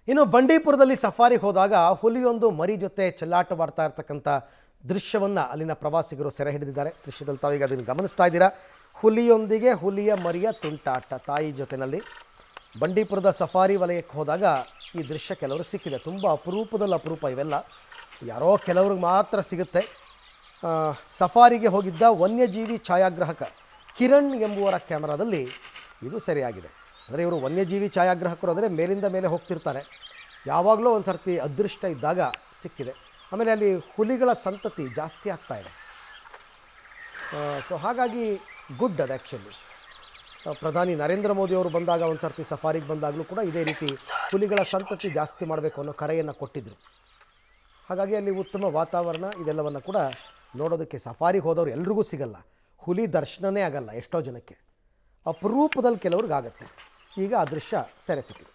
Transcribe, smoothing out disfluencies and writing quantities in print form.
ಇನ್ನು ಬಂಡೀಪುರದಲ್ಲಿ ಸಫಾರಿಗೆ ಹೋದಾಗ ಹುಲಿಯೊಂದು ಮರಿ ಜೊತೆ ಚೆಲ್ಲಾಟವಾಡ್ತಾ ಇರ್ತಕ್ಕಂಥ ದೃಶ್ಯವನ್ನು ಅಲ್ಲಿನ ಪ್ರವಾಸಿಗರು ಸೆರೆ ಹಿಡಿದಿದ್ದಾರೆ. ದೃಶ್ಯದಲ್ಲಿ ತಾವೀಗ ಅದನ್ನು ಗಮನಿಸ್ತಾ ಇದ್ದೀರಾ. ಹುಲಿಯೊಂದಿಗೆ ಹುಲಿಯ ಮರಿಯ ತುಂಟಾಟ ತಾಯಿ ಜೊತೆಯಲ್ಲಿ ಬಂಡೀಪುರದ ಸಫಾರಿ ವಲಯಕ್ಕೆ ಹೋದಾಗ ಈ ದೃಶ್ಯ ಕೆಲವ್ರಿಗೆ ಸಿಕ್ಕಿದೆ. ತುಂಬ ಅಪರೂಪದಲ್ಲಿ ಅಪರೂಪ ಇವೆಲ್ಲ, ಯಾರೋ ಕೆಲವ್ರಿಗೆ ಮಾತ್ರ ಸಿಗುತ್ತೆ. ಸಫಾರಿಗೆ ಹೋಗಿದ್ದ ವನ್ಯಜೀವಿ ಛಾಯಾಗ್ರಾಹಕ ಕಿರಣ್ ಎಂಬುವರ ಕ್ಯಾಮರಾದಲ್ಲಿ ಇದು ಸೆರೆಯಾಗಿದೆ. ಅಂದರೆ ಇವರು ವನ್ಯಜೀವಿ ಛಾಯಾಗ್ರಾಹಕರು ಅಂದರೆ ಮೇಲಿಂದ ಮೇಲೆ ಹೋಗ್ತಿರ್ತಾರೆ. ಯಾವಾಗಲೂ ಒಂದು ಸರ್ತಿ ಅದೃಷ್ಟ ಇದ್ದಾಗ ಸಿಕ್ಕಿದೆ. ಆಮೇಲೆ ಅಲ್ಲಿ ಹುಲಿಗಳ ಸಂತತಿ ಜಾಸ್ತಿ ಆಗ್ತಾ ಇದೆ. ಸೊ ಹಾಗಾಗಿ ಗುಡ್ ಅದು ಆ್ಯಕ್ಚುಲಿ. ಪ್ರಧಾನಿ ನರೇಂದ್ರ ಮೋದಿ ಅವರು ಬಂದಾಗ ಒಂದು ಸರ್ತಿ ಸಫಾರಿಗೆ ಬಂದಾಗಲೂ ಕೂಡ ಇದೇ ರೀತಿ ಹುಲಿಗಳ ಸಂತತಿ ಜಾಸ್ತಿ ಮಾಡಬೇಕು ಅನ್ನೋ ಕರೆಯನ್ನು ಕೊಟ್ಟಿದ್ದರು. ಹಾಗಾಗಿ ಅಲ್ಲಿ ಉತ್ತಮ ವಾತಾವರಣ ಇದೆಲ್ಲವನ್ನು ಕೂಡ ನೋಡೋದಕ್ಕೆ ಸಫಾರಿಗೆ ಹೋದವರು ಎಲ್ರಿಗೂ ಸಿಗಲ್ಲ. ಹುಲಿ ದರ್ಶನವೇ ಆಗಲ್ಲ ಎಷ್ಟೋ ಜನಕ್ಕೆ, ಅಪರೂಪದಲ್ಲಿ ಕೆಲವ್ರಿಗಾಗತ್ತೆ. ಈಗ ಆ ದೃಶ್ಯ ಸೆರೆ ಸಿಕ್ಕಿದೆ.